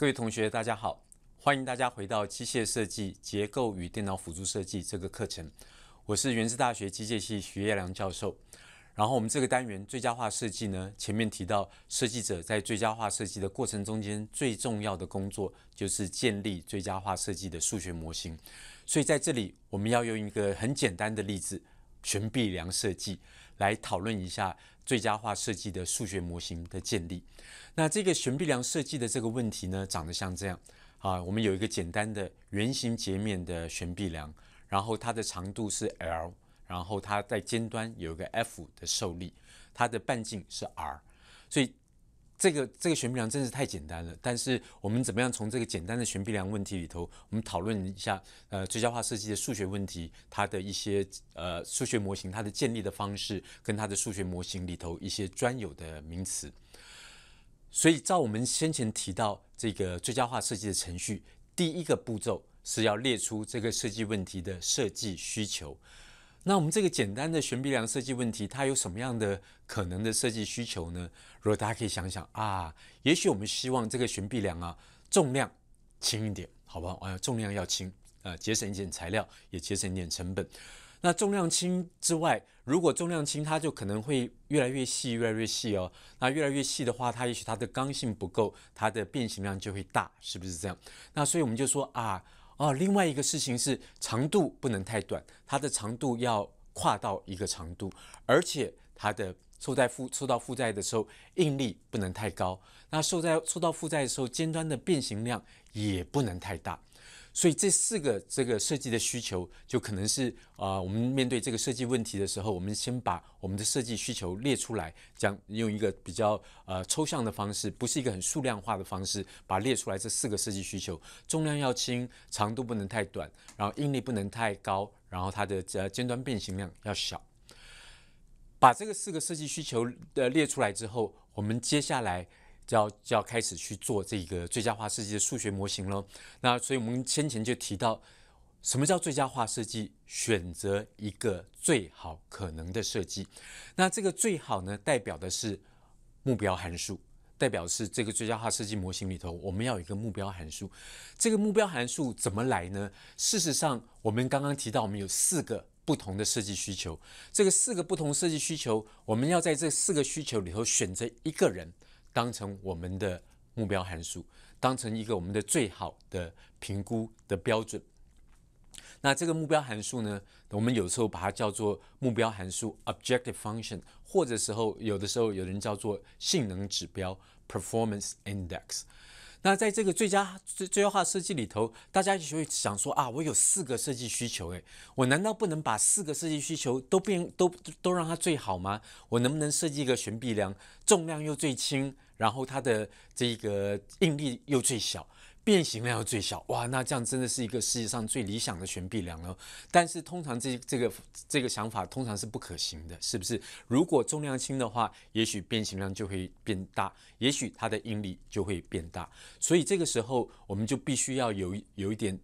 各位同学，大家好，欢迎大家回到机械设计、结构与电脑辅助设计这个课程。我是原治大学机械系徐业良教授。然后我们这个单元最佳化设计呢，前面提到设计者在最佳化设计的过程中间最重要的工作就是建立最佳化设计的数学模型。所以在这里我们要用一个很简单的例子悬臂梁设计来讨论一下最佳化设计的数学模型的建立。那这个悬臂梁设计的这个问题呢，长得像这样我们有一个简单的圆形截面的悬臂梁，然后它的长度是 L， 然后它在尖端有一个 F 的受力，它的半径是 R， 所以这个悬臂梁真是太简单了。但是我们怎么样从这个简单的悬臂梁问题里头，我们讨论一下最佳化设计的数学问题，它的一些数学模型，它的建立的方式，跟它的数学模型里头一些专有的名词。所以照我们先前提到这个最佳化设计的程序，第一个步骤是要列出这个设计问题的设计需求。那我们这个简单的悬臂梁设计问题，它有什么样的可能的设计需求呢？如果大家可以想想也许我们希望这个悬臂梁重量轻一点，好不好？重量要轻，节省一点材料，也节省一点成本。那重量轻之外，如果重量轻，它就可能会越来越细，越来越细哦。那越来越细的话，它也许它的刚性不够，它的变形量就会大，是不是这样？那所以我们就说另外一个事情是长度不能太短，它的长度要跨到一个长度，而且它的受到负载的时候，应力不能太高。那受到负载的时候，尖端的变形量也不能太大。所以这四个这个设计的需求，就可能是我们面对这个设计问题的时候，我们先把我们的设计需求列出来，讲用一个比较抽象的方式，不是一个很数量化的方式，把它列出来这四个设计需求：重量要轻，长度不能太短，然后应力不能太高，然后它的尖端变形量要小。把这个四个设计需求列出来之后，我们接下来就要开始去做这个最佳化设计的数学模型咯。那所以我们先前就提到，什么叫最佳化设计？选择一个最好可能的设计。那这个最好呢，代表的是目标函数，代表是这个最佳化设计模型里头，我们要有一个目标函数。这个目标函数怎么来呢？事实上，我们刚刚提到，我们有四个不同的设计需求。这个四个不同设计需求，我们要在这四个需求里头选择一个人当成我们的目标函数，当成一个我们的最好的评估的标准。那这个目标函数呢，我们有时候把它叫做目标函数 objective function， 或者有的时候有人叫做性能指标 performance index。那在这个最佳化设计里头，大家就会想说我有四个设计需求，我难道不能把四个设计需求都让它最好吗？我能不能设计一个悬臂梁，重量又最轻，然后它的这个应力又最小，变形量又最小？哇，那这样真的是一个世界上最理想的悬臂梁了。但是通常这个想法通常是不可行的，是不是？如果重量轻的话，也许变形量就会变大，也许它的应力就会变大。所以这个时候我们就必须要有一点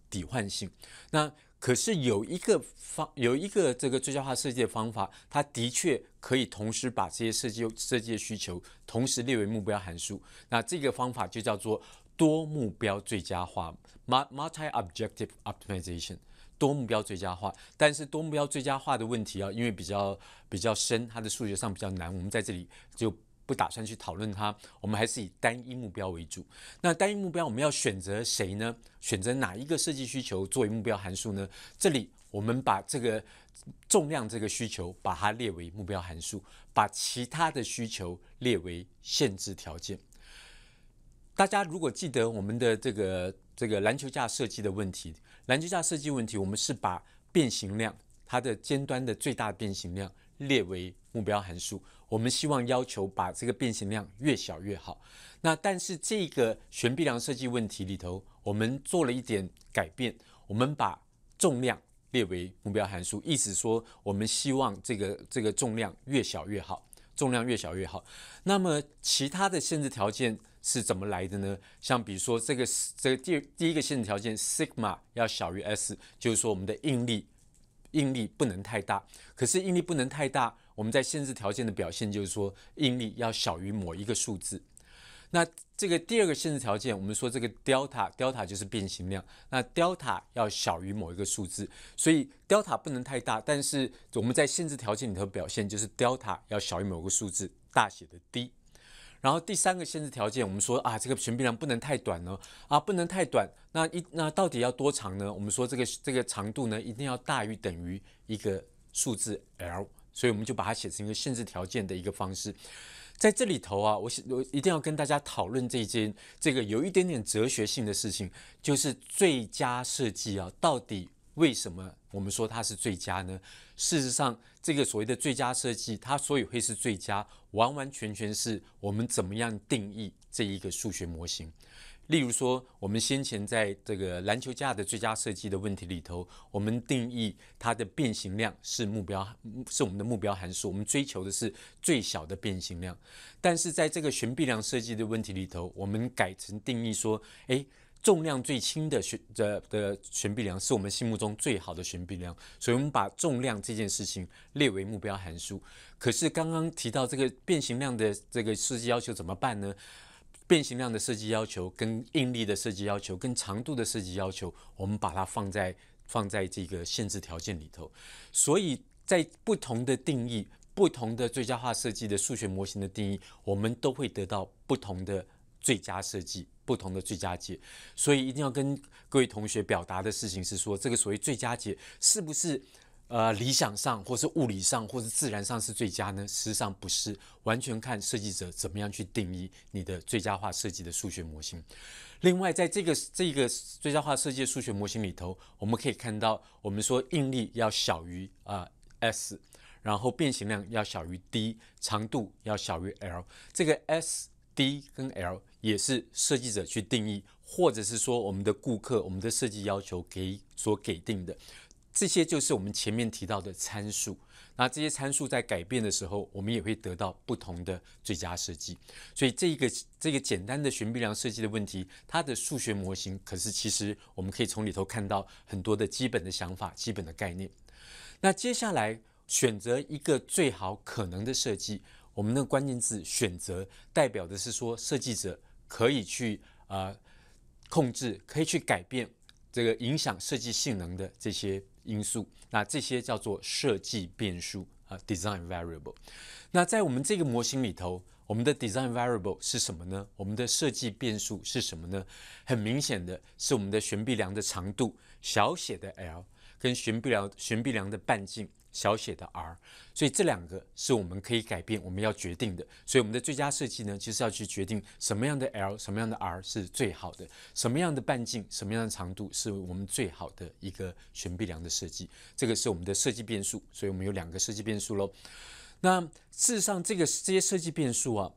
抵换性。那可是有一个这个最佳化设计的方法，它的确可以同时把这些设计的需求同时列为目标函数。那这个方法就叫做多目标最佳化 （multi-objective optimization）。多目标最佳化，但是多目标最佳化的问题因为比较深，它的数学上比较难，我们在这里就不打算去讨论它，我们还是以单一目标为主。那单一目标我们要选择谁呢？选择哪一个设计需求作为目标函数呢？这里我们把这个重量这个需求把它列为目标函数，把其他的需求列为限制条件。大家如果记得我们的这个篮球架设计的问题，篮球架设计问题，我们是把变形量，它的尖端的最大变形量列为目标函数，我们希望要求把这个变形量越小越好。那但是这个悬臂梁设计问题里头，我们做了一点改变，我们把重量列为目标函数，意思说我们希望这个重量越小越好，重量越小越好。那么其他的限制条件是怎么来的呢？像比如说这个第一个限制条件 sigma 要小于 s， 就是说我们的应力不能太大。可是应力不能太大，我们在限制条件的表现就是说应力要小于某一个数字。那这个第二个限制条件，我们说这个 delta 就是变形量，那 delta 要小于某一个数字，所以 delta 不能太大，但是我们在限制条件里头表现就是 delta 要小于某个数字，大写的 d。然后第三个限制条件，我们说这个悬臂梁不能太短呢，不能太短，那到底要多长呢？我们说这个长度呢，一定要大于等于一个数字 l， 所以我们就把它写成一个限制条件的一个方式。在这里头我一定要跟大家讨论这个有一点点哲学性的事情，就是最佳设计到底为什么我们说它是最佳呢？事实上，这个所谓的最佳设计，它所以会是最佳，完完全全是我们怎么样定义这一个数学模型。例如说，我们先前在这个篮球架的最佳设计的问题里头，我们定义它的变形量是我们的目标函数，我们追求的是最小的变形量。但是在这个悬臂梁设计的问题里头，我们改成定义说，重量最轻的悬臂梁是我们心目中最好的悬臂梁，所以我们把重量这件事情列为目标函数。可是刚刚提到这个变形量的这个设计要求怎么办呢？变形量的设计要求、跟应力的设计要求、跟长度的设计要求，我们把它放在这个限制条件里头。所以在不同的定义、不同的最佳化设计的数学模型的定义，我们都会得到不同的最佳设计、不同的最佳解。所以一定要跟各位同学表达的事情是说，这个所谓最佳解是不是理想上或是物理上或是自然上是最佳呢？事实上不是，完全看设计者怎么样去定义你的最佳化设计的数学模型。另外，在这个最佳化设计的数学模型里头，我们可以看到，我们说应力要小于S， 然后变形量要小于 d， 长度要小于 l。这个 S、d 跟 l 也是设计者去定义，或者是说我们的顾客、我们的设计要求所给定的。这些就是我们前面提到的参数，那这些参数在改变的时候，我们也会得到不同的最佳设计。所以这个简单的悬臂梁设计的问题，它的数学模型，可是其实我们可以从里头看到很多的基本的想法、基本的概念。那接下来选择一个最好可能的设计，我们的关键字选择代表的是说，设计者可以去控制，可以去改变这个影响设计性能的这些因素，那这些叫做设计变数design variable。那在我们这个模型里头，我们的 design variable 是什么呢？我们的设计变数是什么呢？很明显的是我们的悬臂梁的长度小写的 l 跟悬臂梁的半径小写的 r， 所以这两个是我们可以改变、我们要决定的。所以我们的最佳设计呢，就是要去决定什么样的 l、什么样的 r 是最好的，什么样的半径、什么样的长度是我们最好的一个悬臂梁的设计。这个是我们的设计变数，所以我们有两个设计变数咯。那事实上，这些设计变数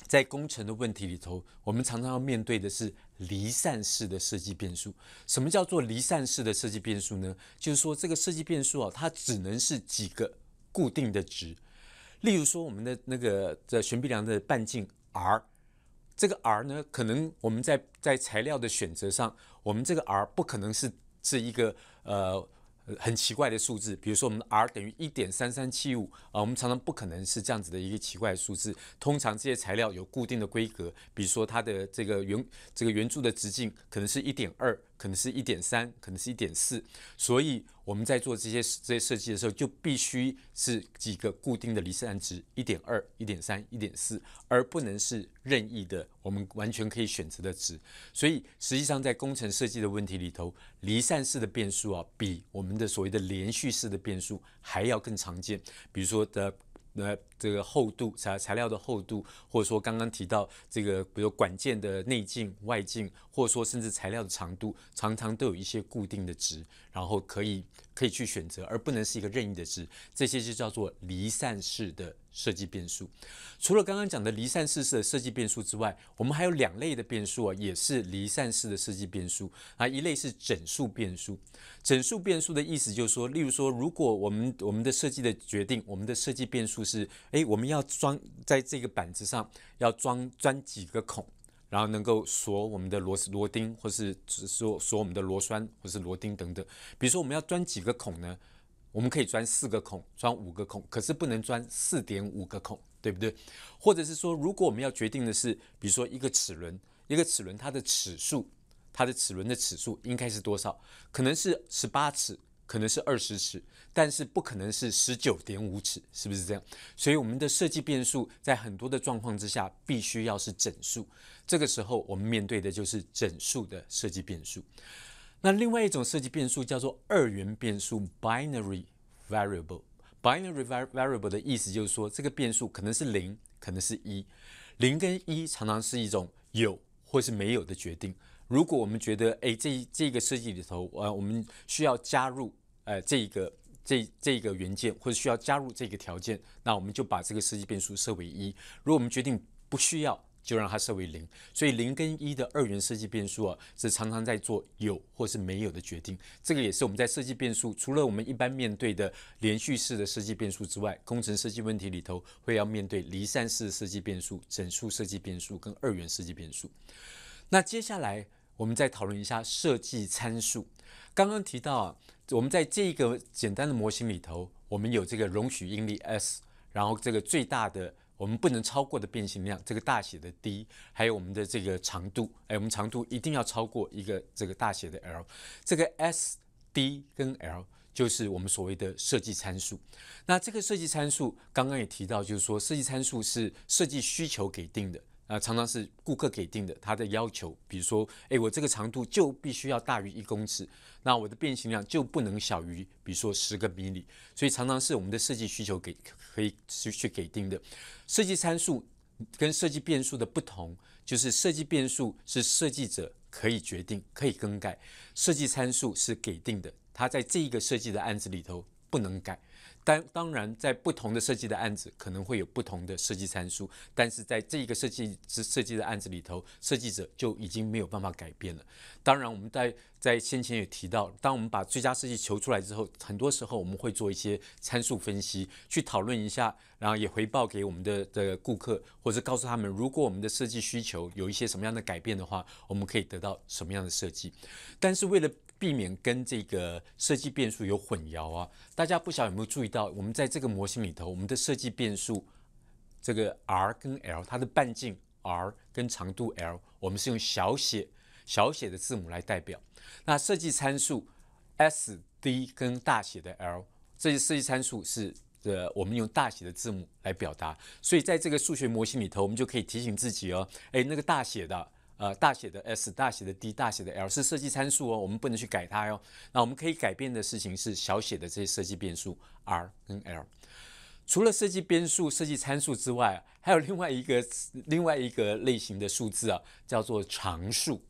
在工程的问题里头，我们常常要面对的是离散式的设计变数。什么叫做离散式的设计变数呢？就是说这个设计变数它只能是几个固定的值。例如说我们的那个悬臂梁的半径 r， 这个 r 呢，可能我们在材料的选择上，我们这个 r 不可能是一个很奇怪的数字，比如说我们的 r 等于 1.3375 我们常常不可能是这样子的一个奇怪的数字。通常这些材料有固定的规格，比如说它的这个圆柱的直径可能是 1.2， 可能是 1.3， 可能是 1.4， 所以我们在做这些设计的时候，就必须是几个固定的离散值 1.2、1.3、1.4， 而不能是任意的我们完全可以选择的值。所以实际上在工程设计的问题里头，离散式的变数比我们的所谓的连续式的变数还要更常见。比如说这个厚度材料的厚度，或者说刚刚提到这个，比如管件的内径、外径，或者说甚至材料的长度，常常都有一些固定的值，然后可以去选择，而不能是一个任意的值。这些就叫做离散式的设计变数。除了刚刚讲的离散式的设计变数之外，我们还有两类的变数也是离散式的设计变数一类是整数变数。整数变数的意思就是说，例如说，如果我们的设计的决定，我们的设计变数是，我们要在这个板子上要钻几个孔，然后能够锁我们的螺钉，或是锁我们的螺栓，或是螺钉等等。比如说我们要钻几个孔呢？我们可以钻4个孔，钻5个孔，可是不能钻4.5个孔，对不对？或者是说，如果我们要决定的是，比如说一个齿轮它的齿数，它的齿轮的齿数应该是多少？可能是18齿，可能是20齿，但是不可能是19.5齿，是不是这样？所以我们的设计变数在很多的状况之下，必须要是整数。这个时候我们面对的就是整数的设计变数。那另外一种设计变数叫做2元变数 （binary variable）。binary variable 的意思就是说，这个变数可能是0，可能是1。0跟1常常是一种有或是没有的决定。如果我们觉得，这个设计里头，我们需要加入这个元件，或者需要加入这个条件，那我们就把这个设计变数设为1。如果我们决定不需要，就让它设为0。所以0跟1的2元设计变数是常常在做有或是没有的决定。这个也是我们在设计变数，除了我们一般面对的连续式的设计变数之外，工程设计问题里头会要面对离散式设计变数、整数设计变数跟2元设计变数。那接下来我们再讨论一下设计参数。刚刚提到我们在这个简单的模型里头，我们有这个容许应力 S， 然后这个最大的我们不能超过的变形量，这个大写的 D， 还有我们的这个长度，我们长度一定要超过一个这个大写的 L， 这个 S、D 跟 L 就是我们所谓的设计参数。那这个设计参数刚刚也提到，就是说设计参数是设计需求给定的。常常是顾客给定的，他的要求，比如说，我这个长度就必须要大于1公尺，那我的变形量就不能小于，比如说10个米里，所以常常是我们的设计需求可以去给定的。设计参数跟设计变数的不同，就是设计变数是设计者可以决定、可以更改，设计参数是给定的，它在这一个设计的案子里头不能改。当然，在不同的设计的案子可能会有不同的设计参数，但是在这个设计的案子里头，设计者就已经没有办法改变了。当然，我们在先前也提到，当我们把最佳设计求出来之后，很多时候我们会做一些参数分析，去讨论一下，然后也回报给我们的顾客，或者告诉他们，如果我们的设计需求有一些什么样的改变的话，我们可以得到什么样的设计。但是为了避免跟这个设计变数有混淆大家不晓得有没有注意到，我们在这个模型里头，我们的设计变数这个 R 跟 L， 它的半径 R 跟长度 L， 我们是用小写的字母来代表。那设计参数 S、D 跟大写的 L， 这些设计参数是我们用大写的字母来表达。所以在这个数学模型里头，我们就可以提醒自己那个大写的S、大写的 D、大写的 L 是设计参数我们不能去改它那我们可以改变的事情是小写的这些设计变数 R 跟 L。除了设计变数、设计参数之外，还有另外一个类型的数字叫做常数。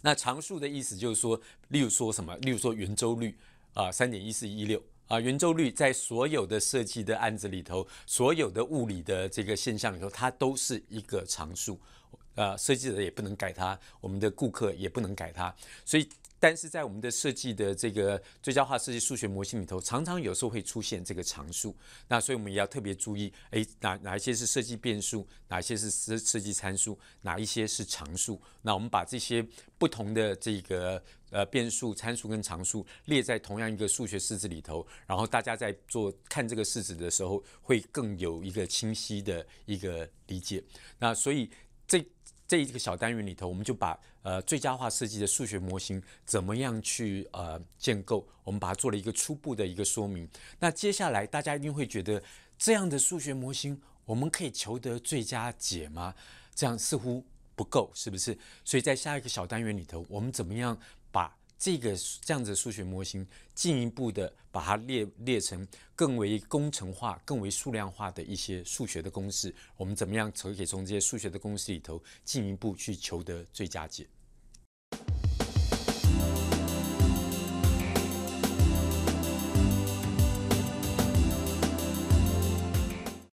那常数的意思就是说，例如说什么？例如说圆周率3.1416。圆周率在所有的设计的案子里头，所有的物理的这个现象里头，它都是一个常数。设计者也不能改它，我们的顾客也不能改它，所以，但是在我们的设计的这个最佳化设计数学模型里头，常常有时候会出现这个常数。那所以我们也要特别注意，哪一些是设计变数，哪一些是设计参数，哪一些是常数。那我们把这些不同的这个变数、参数跟常数列在同样一个数学式子里头，然后大家在看这个式子的时候，会更有一个清晰的一个理解。那所以这一个小单元里头，我们就把最佳化设计的数学模型怎么样去建构，我们把它做了一个初步的一个说明。那接下来大家一定会觉得，这样的数学模型我们可以求得最佳解吗？这样似乎不够，是不是？所以在下一个小单元里头，我们怎么样把这样子的数学模型进一步的把它列成更为工程化、更为数量化的一些数学的公式，我们怎么样可以从这些数学的公式里头进一步去求得最佳解？